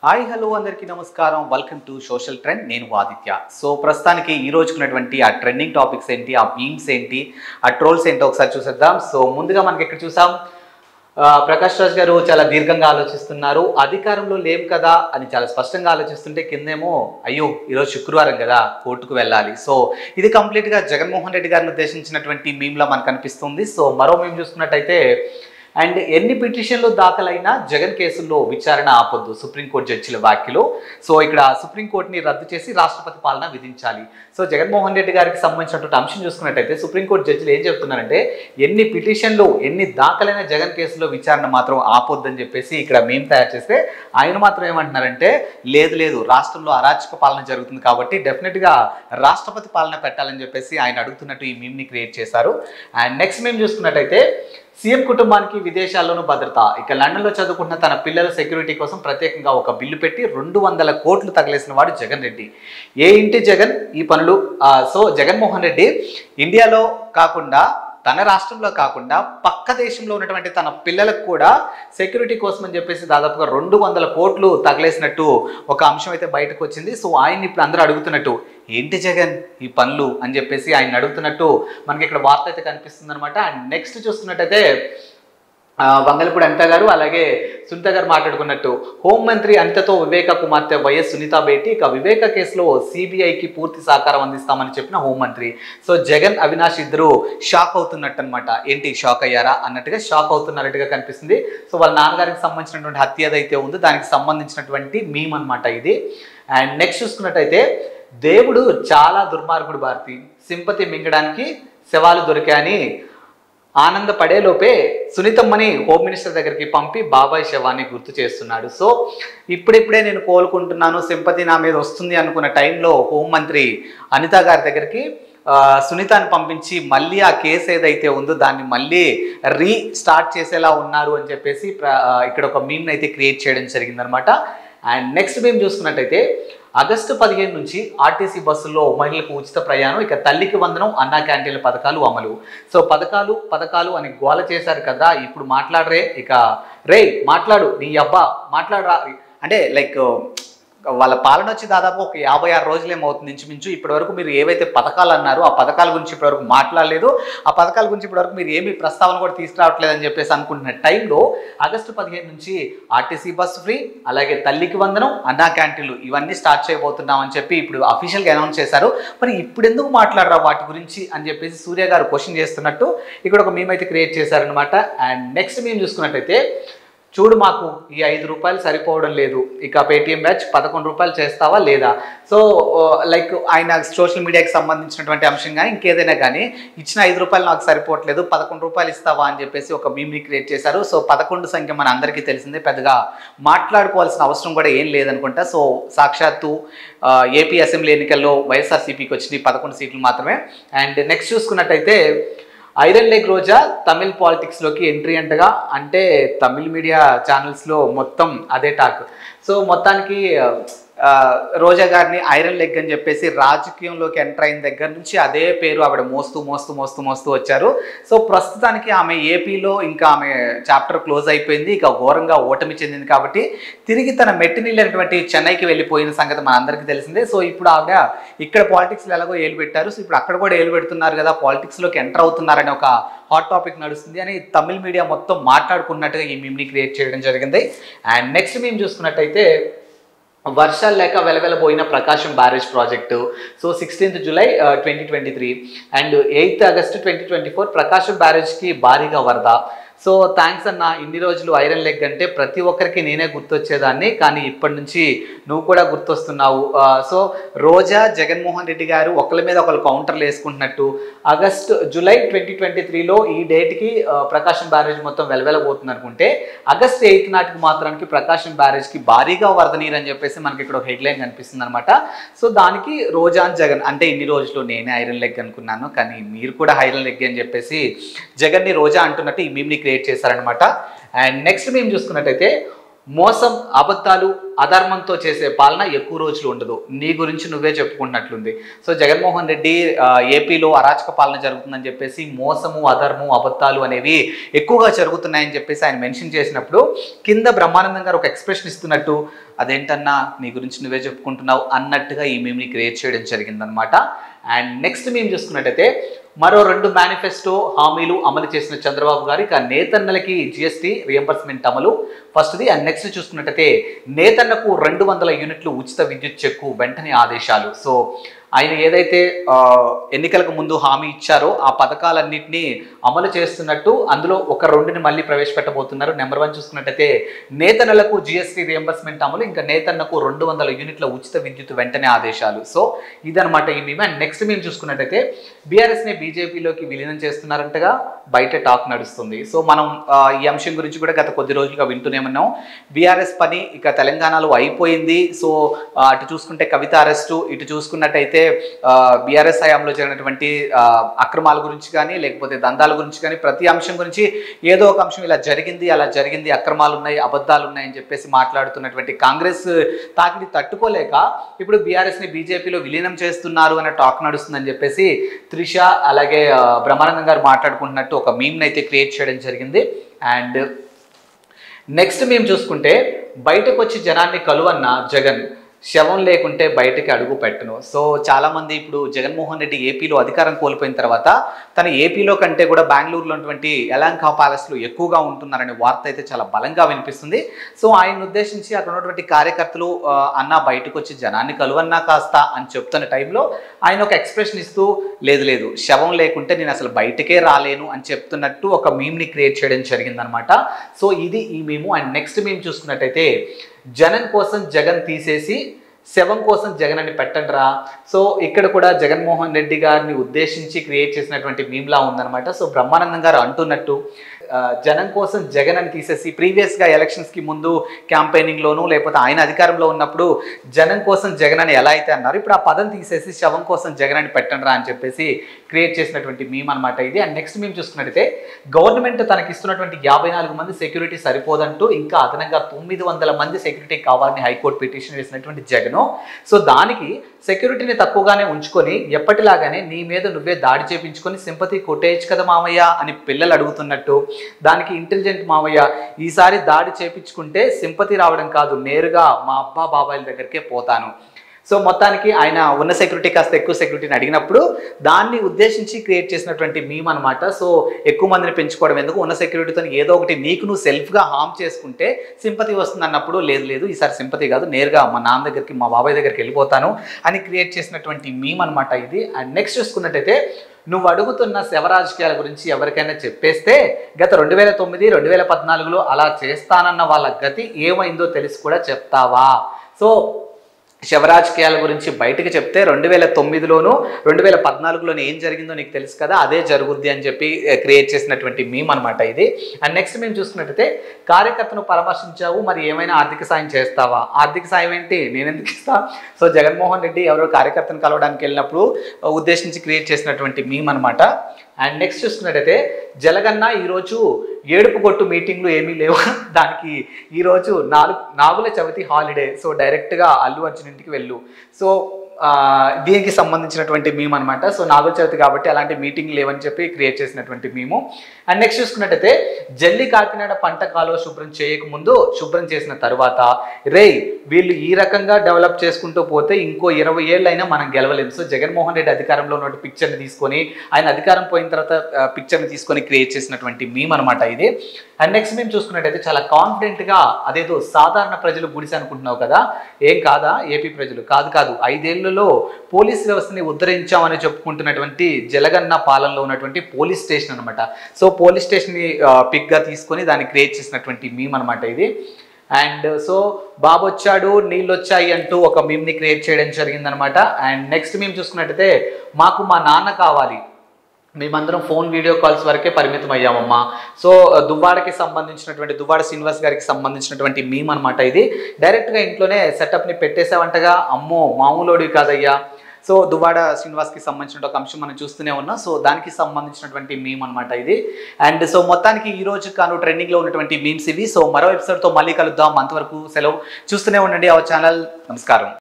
Hi hello అందరికీ నమస్కారం. Welcome to social trend. నేను ఆదిత్య. సో ప్రస్తుతానికి ఈ రోజుకున్నటువంటి ఆ ట్రెండింగ్ టాపిక్స్ ఏంటి, ఆ మీమ్స్ ఏంటి, ఆ ట్రోల్స్ ఏంటో ఒకసారి చూసేద్దాం. సో ముందుగా మనకి ఇక్కడ చూసాం, ప్రకాష్ రాజ్ గారు చాలా దీర్ఘంగా ఆలోచిస్తున్నారు. అధికారంలో లేం కదా అని చాలా స్పష్టంగా ఆలోచిస్తుంటే కిందేమో అయ్యో ఈరోజు శుక్రవారం కదా కోర్టుకు వెళ్ళాలి. సో ఇది కంప్లీట్గా జగన్మోహన్ రెడ్డి గారిని ఉద్దేశించినటువంటి మీమ్లా మనకు అనిపిస్తుంది. సో మరో మీమ్ చూసుకున్నట్టయితే, అండ్ ఎన్ని పిటిషన్లు దాఖలైనా జగన్ కేసుల్లో విచారణ ఆపొద్దు సుప్రీంకోర్టు జడ్జిల వ్యాఖ్యలు. సో ఇక్కడ సుప్రీంకోర్టుని రద్దు చేసి రాష్ట్రపతి పాలన విధించాలి. సో జగన్మోహన్ రెడ్డి గారికి సంబంధించినటువంటి అంశం చూసుకున్నట్టయితే సుప్రీంకోర్టు జడ్జిలు ఏం చెప్తున్నారంటే, ఎన్ని పిటిషన్లు ఎన్ని దాఖలైన జగన్ కేసులో విచారణ మాత్రం ఆపొద్దని చెప్పేసి ఇక్కడ మేము తయారు చేస్తే, ఆయన మాత్రం ఏమంటున్నారంటే లేదు లేదు రాష్ట్రంలో అరాచక పాలన జరుగుతుంది కాబట్టి డెఫినెట్గా రాష్ట్రపతి పాలన పెట్టాలని చెప్పేసి ఆయన అడుగుతున్నట్టు ఈ మీమ్ని క్రియేట్ చేశారు. అండ్ నెక్స్ట్ మేము చూసుకున్నట్టయితే, సీఎం కుటుంబానికి విదేశాల్లోనూ భద్రత. ఇక లండన్లో చదువుకుంటున్న తన పిల్లల సెక్యూరిటీ కోసం ప్రత్యేకంగా ఒక బిల్లు పెట్టి 200 కోట్లు తగిలేసిన వాడు జగన్ రెడ్డి. ఏ ఇంటి జగన్ ఈ పనులు. సో జగన్మోహన్ రెడ్డి ఇండియాలో కాకుండా, తన రాష్ట్రంలో కాకుండా పక్క దేశంలో ఉన్నటువంటి తన పిల్లలకు కూడా సెక్యూరిటీ కోసం అని చెప్పేసి దాదాపుగా 200 కోట్లు తగిలేసినట్టు ఒక అంశం అయితే బయటకు వచ్చింది. సో ఆయన ఇప్పుడు అందరూ అడుగుతున్నట్టు ఏంటి జగన్ ఈ పనులు అని చెప్పేసి ఆయన అడుగుతున్నట్టు మనకి ఇక్కడ వార్త అయితే కనిపిస్తుంది అనమాట. అండ్ నెక్స్ట్ చూసుకున్నట్టయితే, వంగలపూడి అనిత గారు అలాగే సునీత గారు మాట్లాడుకున్నట్టు, హోంమంత్రి అనితతో వివేక కుమార్తె వైఎస్ సునీత భేటీ. ఇక వివేక కేసులో సిబిఐకి పూర్తి సహకారం అందిస్తామని చెప్పిన హోంమంత్రి. సో జగన్ అవినాష్ ఇద్దరు షాక్ అవుతున్నట్టు అనమాట. ఏంటి షాక్ అయ్యారా అన్నట్టుగా షాక్ అవుతున్నట్టుగా కనిపిస్తుంది. సో వాళ్ళ నాన్నగారికి సంబంధించినటువంటి హత్య ఏదైతే ఉందో దానికి సంబంధించినటువంటి మీమ్ అనమాట ఇది. అండ్ నెక్స్ట్ చూసుకున్నట్టయితే, దేవుడు చాలా దుర్మార్గుడు భారతి, సింపతి మింగడానికి శవాలు దొరికాయని ఆనందపడేలోపే సునీతమ్మని హోమ్ మినిస్టర్ దగ్గరికి పంపి బాబాయ్ శవాన్ని గుర్తు చేస్తున్నాడు. సో ఇప్పుడిప్పుడే నేను కోలుకుంటున్నాను, సింపతి నా మీద వస్తుంది అనుకున్న టైంలో హోంమంత్రి అనిత గారి దగ్గరికి సునీతని పంపించి మళ్ళీ ఆ కేసు ఏదైతే ఉందో దాన్ని మళ్ళీ రీస్టార్ట్ చేసేలా ఉన్నారు అని చెప్పేసి ఇక్కడ ఒక మీమ్ని అయితే క్రియేట్ చేయడం జరిగిందనమాట. అండ్ నెక్స్ట్ మేము చూసుకున్నట్టయితే, ఆగస్టు 15 నుంచి ఆర్టీసీ బస్సుల్లో మహిళలకు ఉచిత ప్రయాణం, ఇక తల్లికి వందనం, అన్నా క్యాంటీన్ల పథకాలు అమలు. సో పథకాలు అని గోల చేశారు కదా, ఇప్పుడు మాట్లాడరే, ఇక రే మాట్లాడు నీ అబ్బా మాట్లాడరా అంటే లైక్ వాళ్ళ పాలన వచ్చి దాదాపు ఒక 56 రోజులేమవుతుంది ఇంచుమించు. ఇప్పటి వరకు మీరు ఏవైతే పథకాలు అన్నారో ఆ పథకాల గురించి ఇప్పటివరకు మాట్లాడలేదు, ఆ పథకాల గురించి ఇప్పటివరకు మీరు ఏమీ ప్రస్తావన కూడా తీసుకురావట్లేదని చెప్పేసి అనుకుంటున్న టైంలో ఆగస్టు 15 నుంచి ఆర్టీసీ బస్సు ఫ్రీ, అలాగే తల్లికి వందనం, అన్నా క్యాంటీన్లు ఇవన్నీ స్టార్ట్ చేయబోతున్నామని చెప్పి ఇప్పుడు అఫీషియల్గా అనౌన్స్ చేశారు. మరి ఇప్పుడు ఎందుకు మాట్లాడరా వాటి గురించి అని చెప్పేసి సూర్య గారు క్వశ్చన్ చేస్తున్నట్టు ఇక్కడ ఒక మీమ్ అయితే క్రియేట్ చేశారనమాట. అండ్ నెక్స్ట్ మేము చూసుకున్నట్టయితే, చూడు మాకు ఈ 5 రూపాయలు సరిపోవడం లేదు, ఇక పేటిఎం బ్యాచ్ 11 రూపాయలు చేస్తావా లేదా. సో లైక్ ఆయన సోషల్ మీడియాకి సంబంధించినటువంటి అంశం కానీ ఇంకేదైనా కానీ ఇచ్చిన 5 రూపాయలు నాకు సరిపోవట్లేదు, 11 రూపాయలు ఇస్తావా అని చెప్పేసి ఒక మీమ్ని క్రియేట్ చేశారు. సో 11 సంఖ్య మన అందరికీ తెలిసిందే, పెద్దగా మాట్లాడుకోవాల్సిన అవసరం కూడా ఏం లేదనుకుంటా. సో సాక్షాత్తు ఏపీ అసెంబ్లీ ఎన్నికల్లో వైఎస్ఆర్సీపీకి వచ్చినాయి 11 సీట్లు మాత్రమే. అండ్ నెక్స్ట్ చూసుకున్నట్టయితే, ఐరన్ లెగ్ రోజా తమిళ్ పాలిటిక్స్లోకి ఎంట్రీ అంటగా, అంటే తమిళ్ మీడియా ఛానల్స్లో మొత్తం అదే టాక్. సో మొత్తానికి రోజా గారిని ఐరన్ లెగ్ అని చెప్పేసి రాజకీయంలోకి ఎంటర్ అయిన దగ్గర నుంచి అదే పేరు ఆవిడ మోస్తూ వచ్చారు. సో ప్రస్తుతానికి ఆమె ఏపీలో ఇంకా ఆమె చాప్టర్ క్లోజ్ అయిపోయింది, ఇక ఘోరంగా ఓటమి చెందింది కాబట్టి తిరిగి తన మెట్టినిల్లినటువంటి చెన్నైకి వెళ్ళిపోయిన సంగతి మన అందరికీ తెలిసిందే. సో ఇప్పుడు ఆవిడ ఇక్కడ పాలిటిక్స్లో ఎలాగో ఏలు పెట్టారు, సో ఇప్పుడు అక్కడ కూడా ఏలు పెడుతున్నారు కదా, పాలిటిక్స్లోకి ఎంటర్ అవుతున్నారని ఒక హాట్ టాపిక్ నడుస్తుంది అని తమిళ్ మీడియా మొత్తం మాట్లాడుకున్నట్టుగా ఈ మీమ్ని క్రియేట్ చేయడం జరిగింది. అండ్ నెక్స్ట్ మేము చూసుకున్నట్టయితే, వర్షాలు లేక వెలవెలబోయిన Prakasam barrage project. So 16th July 2023 and 8th August 2024 Prakasam బ్యారేజ్కి భారీగా వరద. సో థ్యాంక్స్ అన్న, ఇన్ని రోజులు ఐరన్ లెగ్ అంటే ప్రతి ఒక్కరికి నేనే గుర్తొచ్చేదాన్ని, కానీ ఇప్పటి నుంచి నువ్వు కూడా గుర్తొస్తున్నావు. సో రోజా జగన్మోహన్ రెడ్డి గారు ఒకరి మీద ఒకరు కౌంటర్లు వేసుకుంటున్నట్టు జూలై 2023లో ఈ డేట్కి ప్రకాశం బ్యారేజ్ మొత్తం వెలవెలబోతుంది అనుకుంటే, ఆగస్ట్ 8 నాటికి మాత్రానికి ప్రకాశం బ్యారేజ్కి భారీగా వరద నీరు అని చెప్పేసి మనకి ఇక్కడ ఒక హెడ్లైన్ కనిపిస్తుంది అనమాట. సో దానికి రోజా జగన్ అంటే ఇన్ని రోజులు నేనే ఐరన్ లెగ్ అనుకున్నాను, కానీ మీరు కూడా ఐరన్ లెగ్ అని చెప్పేసి జగన్ని రోజా అంటున్నట్టు ఈ మీమ్ని క్రియేట్ చేశారనమాట. అండ్ నెక్స్ట్ మేము చూసుకున్నట్టయితే, మోసం, అబద్ధాలు, అధర్మంతో చేసే పాలన ఎక్కువ రోజులు ఉండదు. నీ గురించి నువ్వే చెప్పుకున్నట్లుంది. సో జగన్మోహన్ రెడ్డి ఏపీలో అరాచక పాలన జరుగుతుందని చెప్పేసి మోసము, అధర్మం, అబద్ధాలు అనేవి ఎక్కువగా జరుగుతున్నాయని చెప్పేసి ఆయన మెన్షన్ చేసినప్పుడు కింద బ్రహ్మానందం గారు ఒక ఎక్స్ప్రెషన్ ఇస్తున్నట్టు, అదేంటన్నా నీ గురించి నువ్వే చెప్పుకుంటున్నావు అన్నట్టుగా ఈ మేమ్ని క్రియేట్ చేయడం జరిగిందనమాట. అండ్ నెక్స్ట్ మేము చూసుకున్నట్టయితే మరో 2 మేనిఫెస్టో హామీలు అమలు చేసిన చంద్రబాబు గారు ఇక నేతన్నలకి జిఎస్టీ రియంబర్స్మెంట్ అమలు ఫస్ట్ది. అండ్ నెక్స్ట్ చూసుకున్నట్టయితే నేతన్నకు 200 యూనిట్లు ఉచిత విద్యుత్ చెక్కు వెంటనే ఆదేశాలు. సో ఆయన ఏదైతే ఎన్నికలకు ముందు హామీ ఇచ్చారో ఆ పథకాలన్నింటినీ అమలు చేస్తున్నట్టు అందులో ఒక 2ని మళ్ళీ ప్రవేశపెట్టబోతున్నారు. నెంబర్ 1 చూసుకున్నట్టయితే నేతన్నలకు జిఎస్టీ రియంబర్స్మెంట్ అమలు, ఇంకా నేతన్నకు 200 యూనిట్ల ఉచిత విద్యుత్ వెంటనే ఆదేశాలు. సో ఇదనమాట ఈ మేము. అండ్ నెక్స్ట్ మేము చూసుకున్నట్టయితే బీఆర్ఎస్ని బీజేపీలోకి విలీనం చేస్తున్నారంటగా బయట టాక్ నడుస్తుంది. సో మనం ఈ అంశం గురించి కూడా గత కొద్ది రోజులుగా వింటూనే ఉన్నాం. బీఆర్ఎస్ పని ఇక తెలంగాణలో అయిపోయింది. సో అటు చూసుకుంటే కవిత అరెస్టు, ఇటు చూసుకున్నట్టయితే బీఆర్ఎస్ హయాంలో జరిగినటువంటి అక్రమాల గురించి కానీ లేకపోతే దందాల గురించి కానీ ప్రతి అంశం గురించి ఏదో ఒక అంశం ఇలా జరిగింది, అలా జరిగింది, అక్రమాలు ఉన్నాయి, అబద్ధాలు ఉన్నాయని చెప్పేసి మాట్లాడుతున్నటువంటి కాంగ్రెస్ తాకిడి తట్టుకోలేక ఇప్పుడు బీఆర్ఎస్ని బీజేపీలో విలీనం చేస్తున్నారు అనే టాక్ నడుస్తుందని చెప్పేసి త్రిష అలాగే బ్రహ్మానందం గారు మాట్లాడుకుంటున్నట్టు ఒక మీమ్ని అయితే క్రియేట్ చేయడం జరిగింది. అండ్ నెక్స్ట్ మేము చూసుకుంటే బయటకు వచ్చి జనాన్ని కలువన్న జగన్, శవం లేకుంటే బయటకి అడుగు పెట్టను. సో చాలామంది ఇప్పుడు జగన్మోహన్ రెడ్డి ఏపీలో అధికారం కోల్పోయిన తర్వాత తన ఏపీలో కంటే కూడా బెంగళూరులో ఉన్నటువంటి యలంకా ప్యాలెస్లో ఎక్కువగా ఉంటున్నారనే వార్త అయితే చాలా బలంగా వినిపిస్తుంది. సో ఆయన ఉద్దేశించి అక్కడ ఉన్నటువంటి కార్యకర్తలు అన్న బయటకు వచ్చి జనాన్ని కలువన్నా కాస్త అని చెప్తున్న టైంలో ఆయన ఒక ఎక్స్ప్రెషన్ ఇస్తూ లేదు శవం లేకుంటే నేను అసలు బయటకే రాలేను అని చెప్తున్నట్టు ఒక మీమ్ని క్రియేట్ చేయడం జరిగిందనమాట. సో ఇది ఈ మీము. అండ్ నెక్స్ట్ మేము చూసుకున్నట్టయితే జనం కోసం జగన్ తీసేసి శవం కోసం జగన్ అని పెట్టండిరా. సో ఇక్కడ కూడా జగన్మోహన్ రెడ్డి గారిని ఉద్దేశించి క్రియేట్ చేసినటువంటి మీమ్లా ఉందన్నమాట. సో బ్రహ్మానందం గారు అంటున్నట్టు జనం కోసం జగన్ అని తీసేసి ప్రీవియస్గా ఎలక్షన్స్కి ముందు క్యాంపెయినింగ్లోనూ లేకపోతే ఆయన అధికారంలో ఉన్నప్పుడు జనం కోసం జగన్ అని ఎలా అయితే అన్నారు, ఇప్పుడు ఆ పదం తీసేసి శవం కోసం జగన్ అని పెట్టండిరా అని చెప్పేసి క్రియేట్ చేసినటువంటి మీమ్ అనమాట ఇది. అండ్ నెక్స్ట్ మేము చూసుకున్నట్టయితే గవర్నమెంట్ తనకి ఇస్తున్నటువంటి 54 మంది సెక్యూరిటీ సరిపోదంటూ ఇంకా అదనంగా 900 మంది సెక్యూరిటీ కావాలని హైకోర్టు పిటిషన్ వేసినటువంటి జగన్. సో దానికి సెక్యూరిటీని తక్కువగానే ఉంచుకొని ఎప్పటిలాగానే నీ మీద నువ్వే దాడి చేపించుకొని సింపతి కొట్టేయచ్చు కదా మామయ్య అని పిల్లలు అడుగుతున్నట్టు, దానికి ఇంటెలిజెంట్ మావయ్య ఈసారి దాడి చేపించుకుంటే సింపతి రావడం కాదు, నేరుగా మా అబ్బా బాబాయిల దగ్గరికే పోతాను. సో మొత్తానికి ఆయన ఉన్న సెక్యూరిటీ కాస్త ఎక్కువ సెక్యూరిటీని అడిగినప్పుడు దాన్ని ఉద్దేశించి క్రియేట్ చేసినటువంటి మీమ్ అనమాట. సో ఎక్కువ మందిని పెంచుకోవడం ఎందుకు, ఉన్న సెక్యూరిటీతో ఏదో ఒకటి నీకు నువ్వు సెల్ఫ్గా హామ్ చేసుకుంటే సింపతి వస్తుంది అన్నప్పుడు లేదు ఈసారి సింపతి కాదు, నేరుగా మా నాన్న దగ్గరికి మా బాబాయ్ దగ్గరికి వెళ్ళిపోతాను అని క్రియేట్ చేసినటువంటి మీమ్ అనమాట ఇది. అండ్ నెక్స్ట్ చూసుకున్నట్టయితే నువ్వు అడుగుతున్న శవ రాజకీయాల గురించి ఎవరికైనా చెప్పేస్తే గత 2009, 2014లో అలా చేస్తానన్న వాళ్ళ గతి ఏమైందో తెలిసి కూడా చెప్తావా. సో శవరాజకీయాల గురించి బయటకు చెప్తే 2009లోను 2014లోను ఏం జరిగిందో నీకు తెలుసు కదా, అదే జరుగుద్ది అని చెప్పి క్రియేట్ చేసినటువంటి మీమ్ అనమాట ఇది. అండ్ నెక్స్ట్ మేము చూసుకున్నట్టయితే కార్యకర్తను పరామర్శించావు, మరి ఏమైనా ఆర్థిక సాయం చేస్తావా? ఆర్థిక సాయం ఏంటి, నేను ఎందుకు ఇస్తా? సో జగన్మోహన్ రెడ్డి ఎవరో కార్యకర్తను కలవడానికి వెళ్ళినప్పుడు ఉద్దేశించి క్రియేట్ చేసినటువంటి మీమ్ అనమాట. అండ్ నెక్స్ట్ చూసుకున్నట్టయితే జలగన్న ఈరోజు ఏడుపు కొట్టు మీటింగ్లు ఏమీ లేవు, దానికి ఈరోజు నాగుల చవితి హాలిడే, సో డైరెక్ట్గా అల్లు అర్జున్ ఇంటికి వెళ్ళు. సో దీనికి సంబంధించినటువంటి మీమ్ అనమాట. సో నాగుల చవితి కాబట్టి అలాంటి మీటింగ్ లేవని చెప్పి క్రియేట్ చేసినటువంటి మీము. అండ్ నెక్స్ట్ చూసుకున్నట్టయితే జల్లి కాకినాడ పంట కాలువ శుభ్రం చేయకముందు శుభ్రం చేసిన తర్వాత వీళ్ళు ఈ రకంగా డెవలప్ చేసుకుంటూ పోతే ఇంకో 20 ఏళ్ళైనా మనం గెలవలేము. సో జగన్మోహన్ రెడ్డి అధికారంలో ఉన్న పిక్చర్ని తీసుకొని ఆయన అధికారం పోయిన తర్వాత పిక్చర్ని తీసుకొని క్రియేట్ చేసినటువంటి మీమ్ అనమాట ఇది. అండ్ నెక్స్ట్ మేము చూసుకున్నట్టయితే చాలా కాన్ఫిడెంట్గా అదేదో సాధారణ ప్రజలు గుడిసి అనుకుంటున్నావు కదా, ఏం కాదా ఏపీ ప్రజలు, కాదు 5 ఏళ్లలో పోలీస్ వ్యవస్థని ఉద్ధరించామని చెప్పుకుంటున్నటువంటి జలగన్న పాలనలో ఉన్నటువంటి పోలీస్ స్టేషన్ అనమాట. సో పోలీస్ స్టేషన్ని పిక్గా తీసుకొని దాన్ని క్రియేట్ చేసినటువంటి మీమ్ అనమాట ఇది. అండ్ సో బాబు వచ్చాడు నీళ్ళు వచ్చాయి అంటూ ఒక మీమ్ని క్రియేట్ చేయడం జరిగిందనమాట. అండ్ నెక్స్ట్ మేము చూసుకున్నట్టయితే మాకు మా నాన్న కావాలి, మేమందరం ఫోన్ వీడియో కాల్స్ వరకే పరిమితం అయ్యామమ్మా. సో దువ్వాడకి సంబంధించినటువంటి దువ్వాడ శ్రీనివాస్ గారికి సంబంధించినటువంటి మీమ్ అనమాట ఇది. డైరెక్ట్గా ఇంట్లోనే సెటప్ని పెట్టేసావంటగా, అమ్మో మామూలోడివి కాదయ్యా. సో దువ్వాడ శ్రీనివాస్కి సంబంధించిన ఒక అంశం మనం చూస్తూనే ఉన్నాం. సో దానికి సంబంధించినటువంటి మీమ్ అనమాట ఇది. అండ్ సో మొత్తానికి ఈ రోజు కాను ట్రెండింగ్లో ఉన్నటువంటి మీమ్స్ ఇవి. సో మరో ఎపిసోడ్తో మళ్ళీ కలుద్దాం. అంతవరకు సెలవు. చూస్తూనే ఉండండి అవర్ ఛానల్. నమస్కారం.